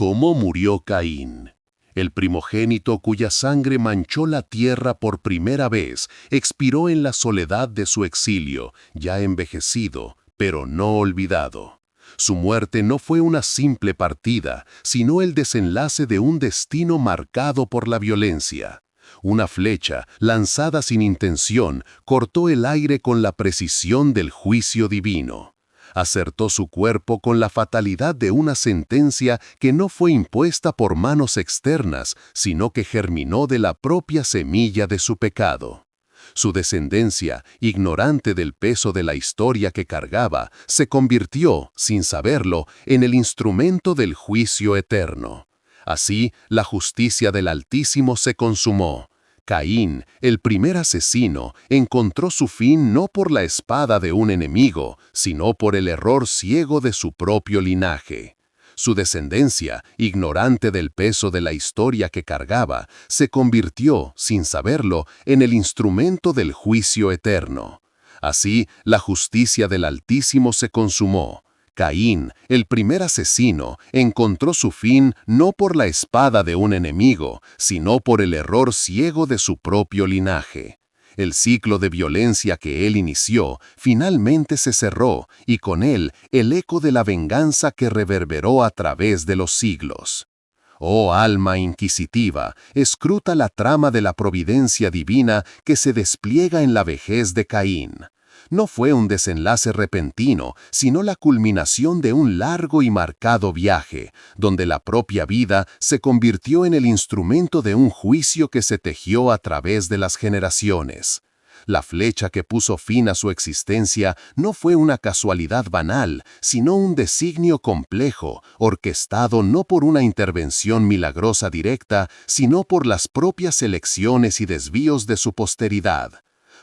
¿Cómo murió Caín? El primogénito cuya sangre manchó la tierra por primera vez, expiró en la soledad de su exilio, ya envejecido, pero no olvidado. Su muerte no fue una simple partida, sino el desenlace de un destino marcado por la violencia. Una flecha, lanzada sin intención, cortó el aire con la precisión del juicio divino. Acertó su cuerpo con la fatalidad de una sentencia que no fue impuesta por manos externas, sino que germinó de la propia semilla de su pecado. Su descendencia, ignorante del peso de la historia que cargaba, se convirtió, sin saberlo, en el instrumento del juicio eterno. Así, la justicia del Altísimo se consumó. Caín, el primer asesino, encontró su fin no por la espada de un enemigo, sino por el error ciego de su propio linaje. Su descendencia, ignorante del peso de la historia que cargaba, se convirtió, sin saberlo, en el instrumento del juicio eterno. Así, la justicia del Altísimo se consumó. Caín, el primer asesino, encontró su fin no por la espada de un enemigo, sino por el error ciego de su propio linaje. El ciclo de violencia que él inició finalmente se cerró, y con él el eco de la venganza que reverberó a través de los siglos. Oh alma inquisitiva, escruta la trama de la providencia divina que se despliega en la vejez de Caín. No fue un desenlace repentino, sino la culminación de un largo y marcado viaje, donde la propia vida se convirtió en el instrumento de un juicio que se tejió a través de las generaciones. La flecha que puso fin a su existencia no fue una casualidad banal, sino un designio complejo, orquestado no por una intervención milagrosa directa, sino por las propias elecciones y desvíos de su posteridad.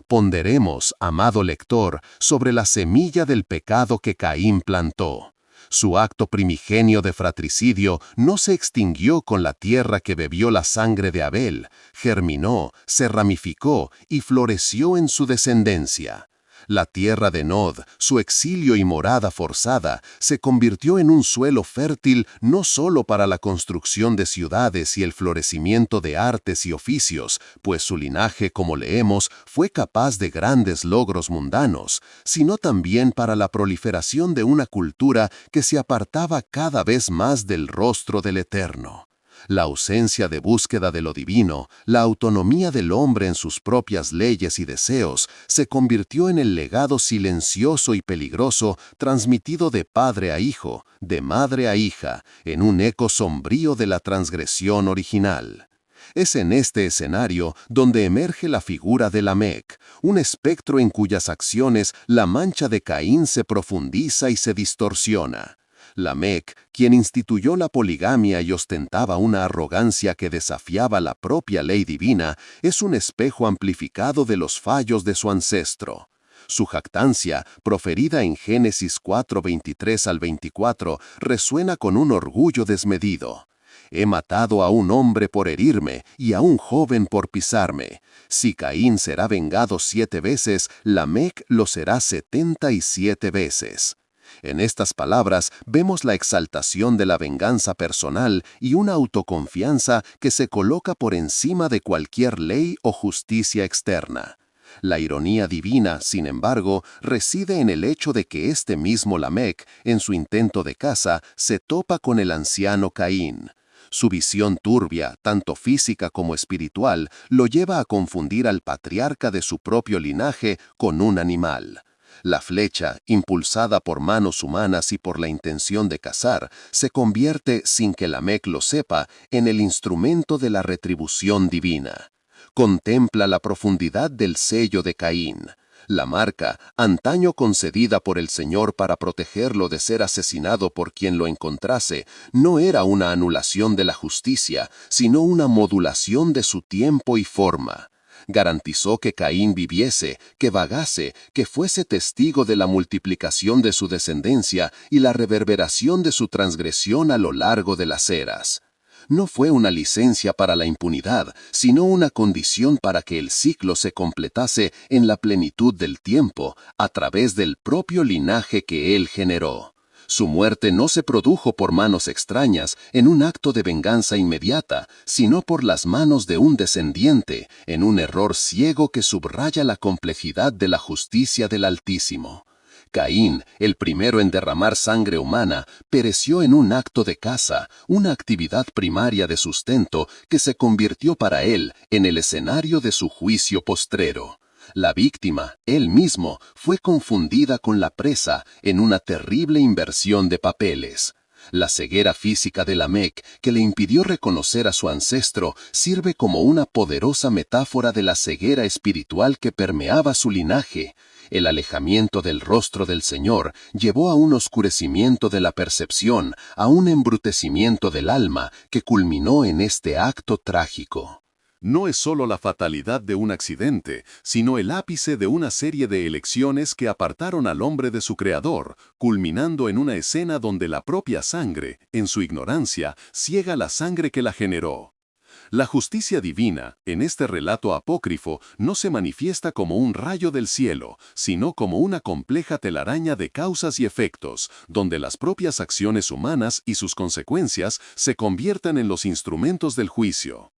Ponderemos, amado lector, sobre la semilla del pecado que Caín plantó. Su acto primigenio de fratricidio no se extinguió con la tierra que bebió la sangre de Abel, germinó, se ramificó y floreció en su descendencia. La tierra de Nod, su exilio y morada forzada, se convirtió en un suelo fértil no solo para la construcción de ciudades y el florecimiento de artes y oficios, pues su linaje, como leemos, fue capaz de grandes logros mundanos, sino también para la proliferación de una cultura que se apartaba cada vez más del rostro del Eterno. La ausencia de búsqueda de lo divino, la autonomía del hombre en sus propias leyes y deseos, se convirtió en el legado silencioso y peligroso transmitido de padre a hijo, de madre a hija, en un eco sombrío de la transgresión original. Es en este escenario donde emerge la figura de Lamec, un espectro en cuyas acciones la mancha de Caín se profundiza y se distorsiona. Lamec, quien instituyó la poligamia y ostentaba una arrogancia que desafiaba la propia ley divina, es un espejo amplificado de los fallos de su ancestro. Su jactancia, proferida en Génesis 4:23 al 24, resuena con un orgullo desmedido. He matado a un hombre por herirme y a un joven por pisarme. Si Caín será vengado 7 veces, Lamec lo será 77 veces. En estas palabras vemos la exaltación de la venganza personal y una autoconfianza que se coloca por encima de cualquier ley o justicia externa. La ironía divina, sin embargo, reside en el hecho de que este mismo Lamec, en su intento de caza, se topa con el anciano Caín. Su visión turbia, tanto física como espiritual, lo lleva a confundir al patriarca de su propio linaje con un animal. La flecha, impulsada por manos humanas y por la intención de cazar, se convierte, sin que Lamec lo sepa, en el instrumento de la retribución divina. Contempla la profundidad del sello de Caín. La marca, antaño concedida por el Señor para protegerlo de ser asesinado por quien lo encontrase, no era una anulación de la justicia, sino una modulación de su tiempo y forma. Garantizó que Caín viviese, que vagase, que fuese testigo de la multiplicación de su descendencia y la reverberación de su transgresión a lo largo de las eras. No fue una licencia para la impunidad, sino una condición para que el ciclo se completase en la plenitud del tiempo, a través del propio linaje que él generó. Su muerte no se produjo por manos extrañas en un acto de venganza inmediata, sino por las manos de un descendiente, en un error ciego que subraya la complejidad de la justicia del Altísimo. Caín, el primero en derramar sangre humana, pereció en un acto de caza, una actividad primaria de sustento que se convirtió para él en el escenario de su juicio postrero. La víctima, él mismo, fue confundida con la presa en una terrible inversión de papeles. La ceguera física de Lamec, que le impidió reconocer a su ancestro, sirve como una poderosa metáfora de la ceguera espiritual que permeaba su linaje. El alejamiento del rostro del Señor llevó a un oscurecimiento de la percepción, a un embrutecimiento del alma que culminó en este acto trágico. No es solo la fatalidad de un accidente, sino el ápice de una serie de elecciones que apartaron al hombre de su creador, culminando en una escena donde la propia sangre, en su ignorancia, ciega la sangre que la generó. La justicia divina, en este relato apócrifo, no se manifiesta como un rayo del cielo, sino como una compleja telaraña de causas y efectos, donde las propias acciones humanas y sus consecuencias se convierten en los instrumentos del juicio.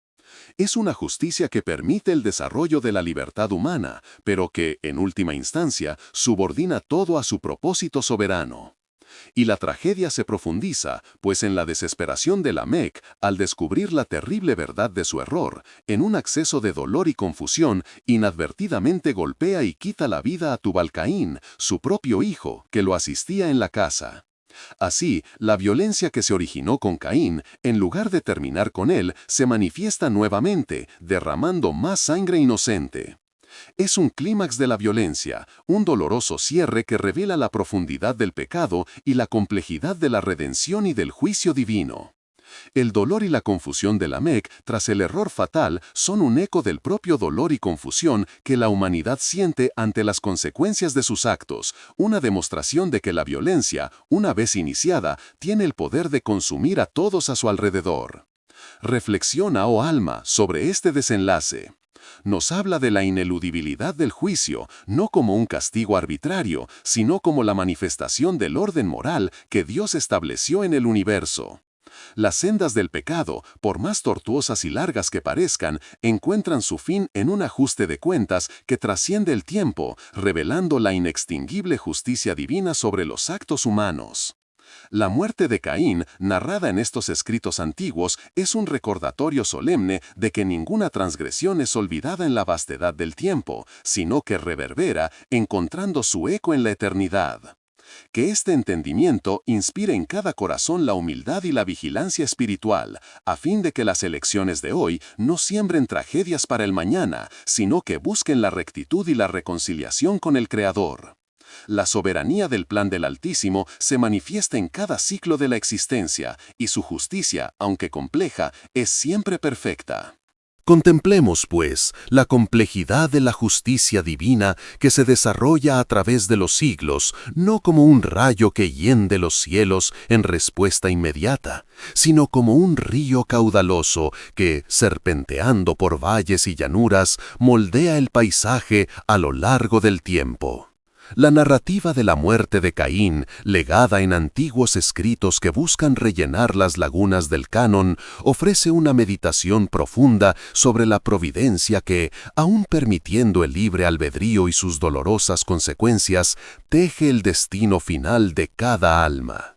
Es una justicia que permite el desarrollo de la libertad humana, pero que, en última instancia, subordina todo a su propósito soberano. Y la tragedia se profundiza, pues en la desesperación de Lamec, al descubrir la terrible verdad de su error, en un acceso de dolor y confusión, inadvertidamente golpea y quita la vida a Tubal-Caín, su propio hijo, que lo asistía en la casa. Así, la violencia que se originó con Caín, en lugar de terminar con él, se manifiesta nuevamente, derramando más sangre inocente. Es un clímax de la violencia, un doloroso cierre que revela la profundidad del pecado y la complejidad de la redención y del juicio divino. El dolor y la confusión de Lamec tras el error fatal son un eco del propio dolor y confusión que la humanidad siente ante las consecuencias de sus actos, una demostración de que la violencia, una vez iniciada, tiene el poder de consumir a todos a su alrededor. Reflexiona, oh alma, sobre este desenlace. Nos habla de la ineludibilidad del juicio, no como un castigo arbitrario, sino como la manifestación del orden moral que Dios estableció en el universo. Las sendas del pecado, por más tortuosas y largas que parezcan, encuentran su fin en un ajuste de cuentas que trasciende el tiempo, revelando la inextinguible justicia divina sobre los actos humanos. La muerte de Caín, narrada en estos escritos antiguos, es un recordatorio solemne de que ninguna transgresión es olvidada en la vastedad del tiempo, sino que reverbera, encontrando su eco en la eternidad. Que este entendimiento inspire en cada corazón la humildad y la vigilancia espiritual, a fin de que las elecciones de hoy no siembren tragedias para el mañana, sino que busquen la rectitud y la reconciliación con el Creador. La soberanía del plan del Altísimo se manifiesta en cada ciclo de la existencia, y su justicia, aunque compleja, es siempre perfecta. Contemplemos, pues, la complejidad de la justicia divina que se desarrolla a través de los siglos, no como un rayo que hiende los cielos en respuesta inmediata, sino como un río caudaloso que, serpenteando por valles y llanuras, moldea el paisaje a lo largo del tiempo. La narrativa de la muerte de Caín, legada en antiguos escritos que buscan rellenar las lagunas del canon, ofrece una meditación profunda sobre la providencia que, aun permitiendo el libre albedrío y sus dolorosas consecuencias, teje el destino final de cada alma.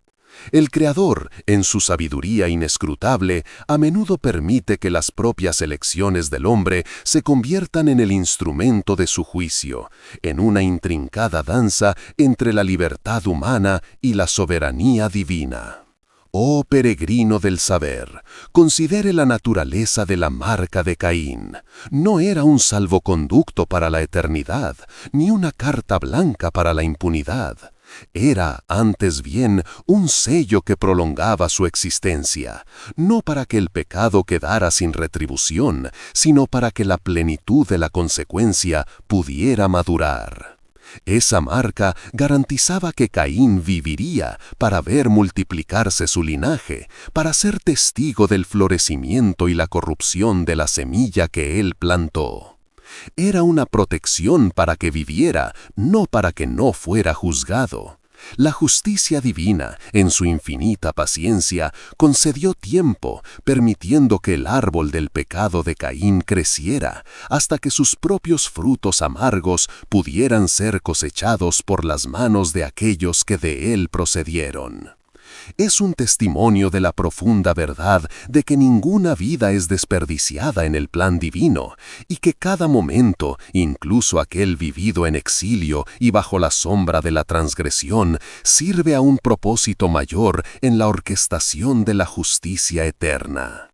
El Creador, en su sabiduría inescrutable, a menudo permite que las propias elecciones del hombre se conviertan en el instrumento de su juicio, en una intrincada danza entre la libertad humana y la soberanía divina. Oh peregrino del saber, considere la naturaleza de la marca de Caín. No era un salvoconducto para la eternidad, ni una carta blanca para la impunidad. Era, antes bien, un sello que prolongaba su existencia, no para que el pecado quedara sin retribución, sino para que la plenitud de la consecuencia pudiera madurar. Esa marca garantizaba que Caín viviría para ver multiplicarse su linaje, para ser testigo del florecimiento y la corrupción de la semilla que él plantó. Era una protección para que viviera, no para que no fuera juzgado. La justicia divina, en su infinita paciencia, concedió tiempo, permitiendo que el árbol del pecado de Caín creciera, hasta que sus propios frutos amargos pudieran ser cosechados por las manos de aquellos que de él procedieron. Es un testimonio de la profunda verdad de que ninguna vida es desperdiciada en el plan divino y que cada momento, incluso aquel vivido en exilio y bajo la sombra de la transgresión, sirve a un propósito mayor en la orquestación de la justicia eterna.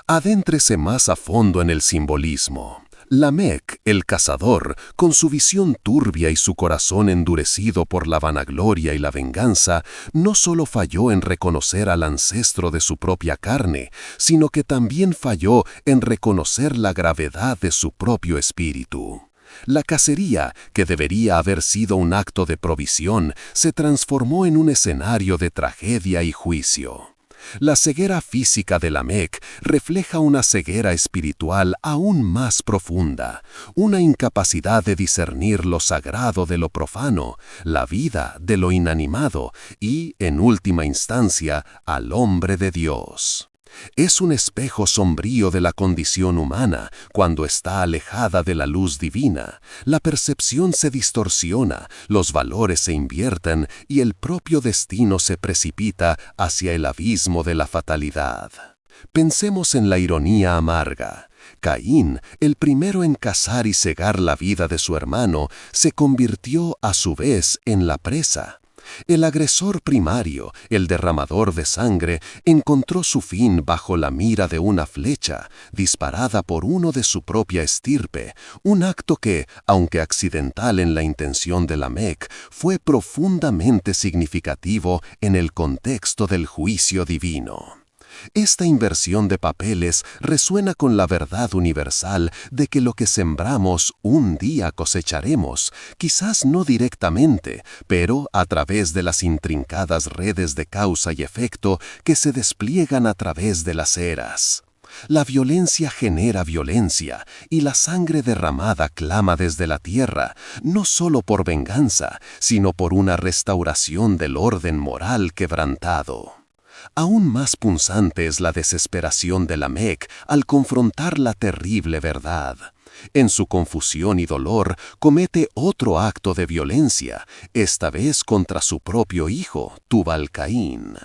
Adéntrese más a fondo en el simbolismo. Lamec, el cazador, con su visión turbia y su corazón endurecido por la vanagloria y la venganza, no solo falló en reconocer al ancestro de su propia carne, sino que también falló en reconocer la gravedad de su propio espíritu. La cacería, que debería haber sido un acto de provisión, se transformó en un escenario de tragedia y juicio. La ceguera física de Lamec refleja una ceguera espiritual aún más profunda, una incapacidad de discernir lo sagrado de lo profano, la vida de lo inanimado y, en última instancia, al hombre de Dios. Es un espejo sombrío de la condición humana. Cuando está alejada de la luz divina, la percepción se distorsiona, los valores se invierten y el propio destino se precipita hacia el abismo de la fatalidad. Pensemos en la ironía amarga. Caín, el primero en cazar y cegar la vida de su hermano, se convirtió a su vez en la presa. El agresor primario, el derramador de sangre, encontró su fin bajo la mira de una flecha, disparada por uno de su propia estirpe, un acto que, aunque accidental en la intención de Lamec, fue profundamente significativo en el contexto del juicio divino. Esta inversión de papeles resuena con la verdad universal de que lo que sembramos un día cosecharemos, quizás no directamente, pero a través de las intrincadas redes de causa y efecto que se despliegan a través de las eras. La violencia genera violencia, y la sangre derramada clama desde la tierra, no solo por venganza, sino por una restauración del orden moral quebrantado. Aún más punzante es la desesperación de Lamec al confrontar la terrible verdad. En su confusión y dolor, comete otro acto de violencia, esta vez contra su propio hijo, Tubal-Caín.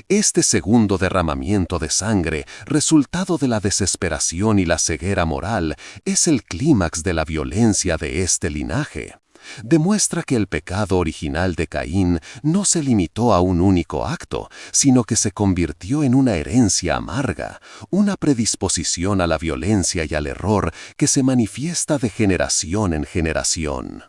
Este segundo derramamiento de sangre, resultado de la desesperación y la ceguera moral, es el clímax de la violencia de este linaje. Demuestra que el pecado original de Caín no se limitó a un único acto, sino que se convirtió en una herencia amarga, una predisposición a la violencia y al error que se manifiesta de generación en generación.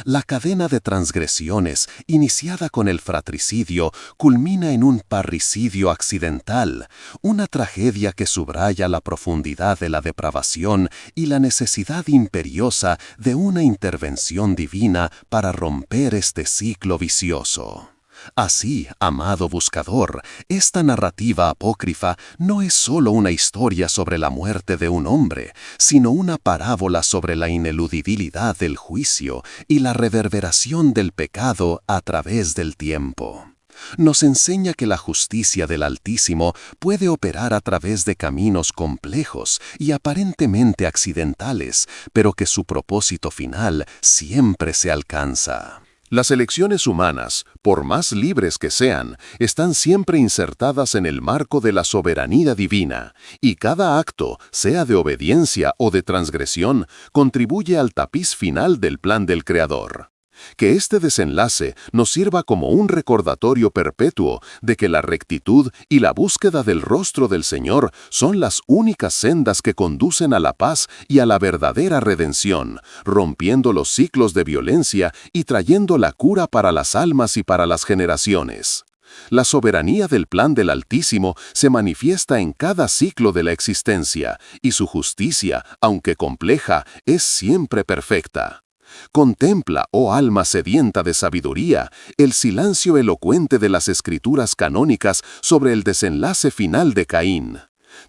La cadena de transgresiones, iniciada con el fratricidio, culmina en un parricidio accidental, una tragedia que subraya la profundidad de la depravación y la necesidad imperiosa de una intervención divina para romper este ciclo vicioso. Así, amado buscador, esta narrativa apócrifa no es solo una historia sobre la muerte de un hombre, sino una parábola sobre la ineludibilidad del juicio y la reverberación del pecado a través del tiempo. Nos enseña que la justicia del Altísimo puede operar a través de caminos complejos y aparentemente accidentales, pero que su propósito final siempre se alcanza. Las elecciones humanas, por más libres que sean, están siempre insertadas en el marco de la soberanía divina, y cada acto, sea de obediencia o de transgresión, contribuye al tapiz final del plan del Creador. Que este desenlace nos sirva como un recordatorio perpetuo de que la rectitud y la búsqueda del rostro del Señor son las únicas sendas que conducen a la paz y a la verdadera redención, rompiendo los ciclos de violencia y trayendo la cura para las almas y para las generaciones. La soberanía del plan del Altísimo se manifiesta en cada ciclo de la existencia, y su justicia, aunque compleja, es siempre perfecta. Contempla, oh alma sedienta de sabiduría, el silencio elocuente de las escrituras canónicas sobre el desenlace final de Caín.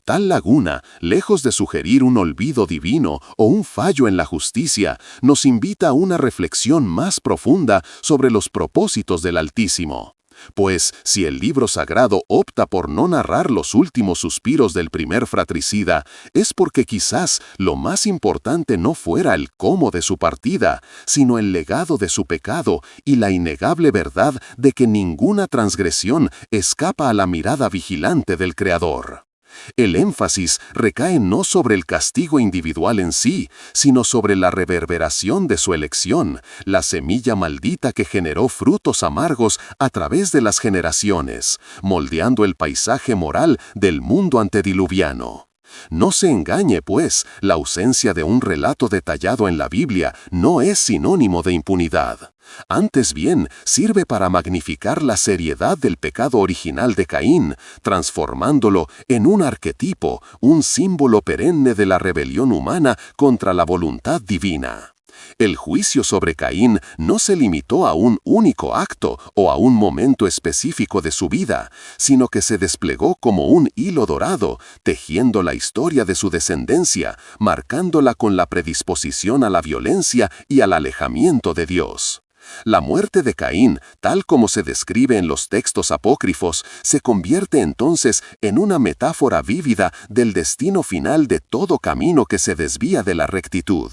Tal laguna, lejos de sugerir un olvido divino o un fallo en la justicia, nos invita a una reflexión más profunda sobre los propósitos del Altísimo. Pues, si el libro sagrado opta por no narrar los últimos suspiros del primer fratricida, es porque quizás lo más importante no fuera el cómo de su partida, sino el legado de su pecado y la innegable verdad de que ninguna transgresión escapa a la mirada vigilante del Creador. El énfasis recae no sobre el castigo individual en sí, sino sobre la reverberación de su elección, la semilla maldita que generó frutos amargos a través de las generaciones, moldeando el paisaje moral del mundo antediluviano. No se engañe, pues, la ausencia de un relato detallado en la Biblia no es sinónimo de impunidad. Antes bien, sirve para magnificar la seriedad del pecado original de Caín, transformándolo en un arquetipo, un símbolo perenne de la rebelión humana contra la voluntad divina. El juicio sobre Caín no se limitó a un único acto o a un momento específico de su vida, sino que se desplegó como un hilo dorado, tejiendo la historia de su descendencia, marcándola con la predisposición a la violencia y al alejamiento de Dios. La muerte de Caín, tal como se describe en los textos apócrifos, se convierte entonces en una metáfora vívida del destino final de todo camino que se desvía de la rectitud.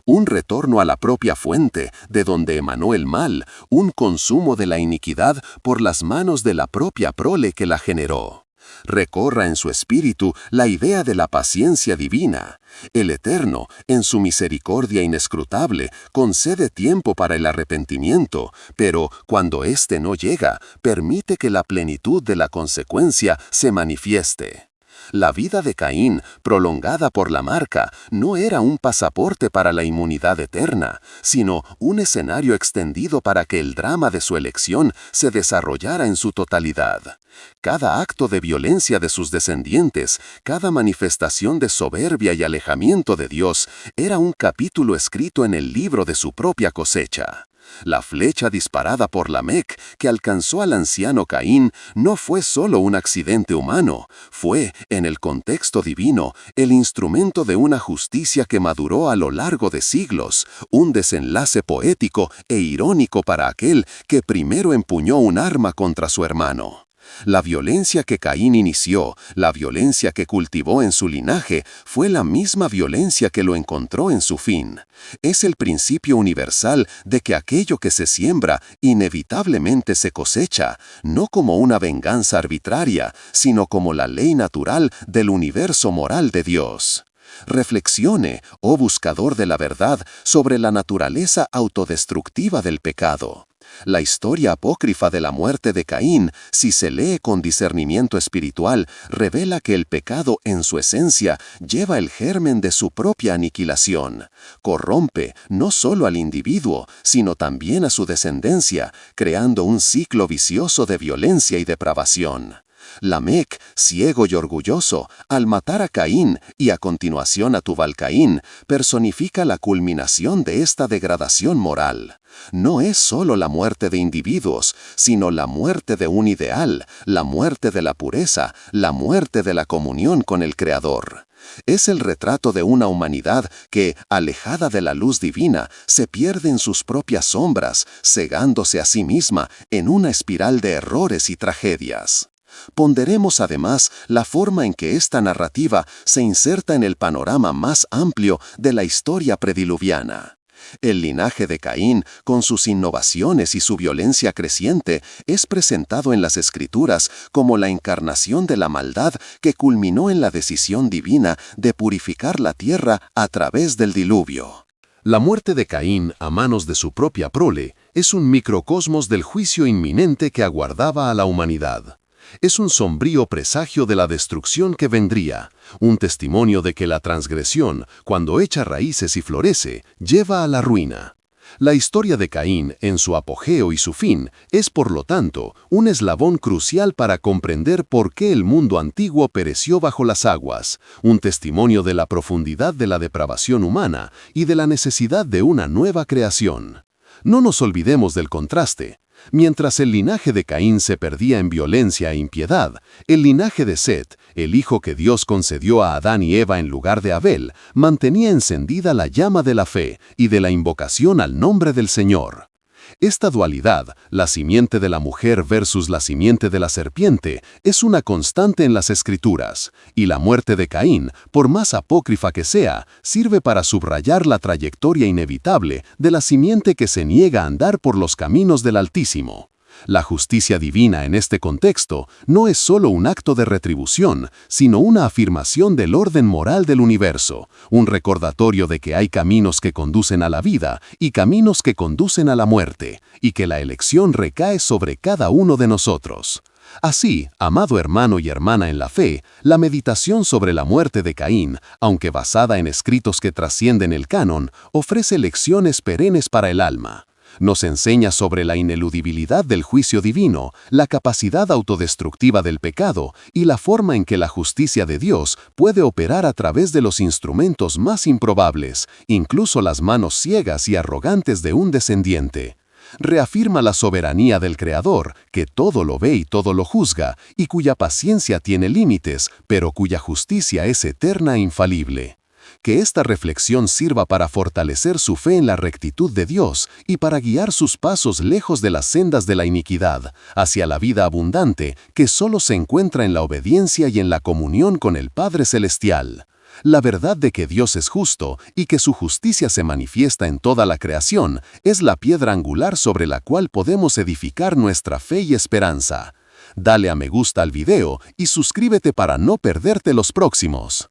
Un retorno a la propia fuente, de donde emanó el mal, un consumo de la iniquidad por las manos de la propia prole que la generó. Recorra en su espíritu la idea de la paciencia divina. El Eterno, en su misericordia inescrutable, concede tiempo para el arrepentimiento, pero cuando éste no llega, permite que la plenitud de la consecuencia se manifieste. La vida de Caín, prolongada por la marca, no era un pasaporte para la inmunidad eterna, sino un escenario extendido para que el drama de su elección se desarrollara en su totalidad. Cada acto de violencia de sus descendientes, cada manifestación de soberbia y alejamiento de Dios, era un capítulo escrito en el libro de su propia cosecha. La flecha disparada por Lamec que alcanzó al anciano Caín no fue solo un accidente humano, fue, en el contexto divino, el instrumento de una justicia que maduró a lo largo de siglos, un desenlace poético e irónico para aquel que primero empuñó un arma contra su hermano. La violencia que Caín inició, la violencia que cultivó en su linaje, fue la misma violencia que lo encontró en su fin. Es el principio universal de que aquello que se siembra inevitablemente se cosecha, no como una venganza arbitraria, sino como la ley natural del universo moral de Dios. Reflexione, oh buscador de la verdad, sobre la naturaleza autodestructiva del pecado. La historia apócrifa de la muerte de Caín, si se lee con discernimiento espiritual, revela que el pecado en su esencia lleva el germen de su propia aniquilación. Corrompe no solo al individuo, sino también a su descendencia, creando un ciclo vicioso de violencia y depravación. Lamec, ciego y orgulloso, al matar a Caín y a continuación a Tubal-Caín, personifica la culminación de esta degradación moral. No es solo la muerte de individuos, sino la muerte de un ideal, la muerte de la pureza, la muerte de la comunión con el Creador. Es el retrato de una humanidad que, alejada de la luz divina, se pierde en sus propias sombras, cegándose a sí misma en una espiral de errores y tragedias. Ponderemos además la forma en que esta narrativa se inserta en el panorama más amplio de la historia prediluviana. El linaje de Caín, con sus innovaciones y su violencia creciente, es presentado en las Escrituras como la encarnación de la maldad que culminó en la decisión divina de purificar la tierra a través del diluvio. La muerte de Caín a manos de su propia prole es un microcosmos del juicio inminente que aguardaba a la humanidad. Es un sombrío presagio de la destrucción que vendría, un testimonio de que la transgresión, cuando echa raíces y florece, lleva a la ruina. La historia de Caín, en su apogeo y su fin, es por lo tanto un eslabón crucial para comprender por qué el mundo antiguo pereció bajo las aguas, un testimonio de la profundidad de la depravación humana y de la necesidad de una nueva creación. No nos olvidemos del contraste. Mientras el linaje de Caín se perdía en violencia e impiedad, el linaje de Set, el hijo que Dios concedió a Adán y Eva en lugar de Abel, mantenía encendida la llama de la fe y de la invocación al nombre del Señor. Esta dualidad, la simiente de la mujer versus la simiente de la serpiente, es una constante en las Escrituras, y la muerte de Caín, por más apócrifa que sea, sirve para subrayar la trayectoria inevitable de la simiente que se niega a andar por los caminos del Altísimo. La justicia divina en este contexto no es solo un acto de retribución, sino una afirmación del orden moral del universo, un recordatorio de que hay caminos que conducen a la vida y caminos que conducen a la muerte, y que la elección recae sobre cada uno de nosotros. Así, amado hermano y hermana en la fe, la meditación sobre la muerte de Caín, aunque basada en escritos que trascienden el canon, ofrece lecciones perennes para el alma. Nos enseña sobre la ineludibilidad del juicio divino, la capacidad autodestructiva del pecado y la forma en que la justicia de Dios puede operar a través de los instrumentos más improbables, incluso las manos ciegas y arrogantes de un descendiente. Reafirma la soberanía del Creador, que todo lo ve y todo lo juzga, y cuya paciencia tiene límites, pero cuya justicia es eterna e infalible. Que esta reflexión sirva para fortalecer su fe en la rectitud de Dios y para guiar sus pasos lejos de las sendas de la iniquidad, hacia la vida abundante que solo se encuentra en la obediencia y en la comunión con el Padre Celestial. La verdad de que Dios es justo y que su justicia se manifiesta en toda la creación es la piedra angular sobre la cual podemos edificar nuestra fe y esperanza. Dale a me gusta al video y suscríbete para no perderte los próximos.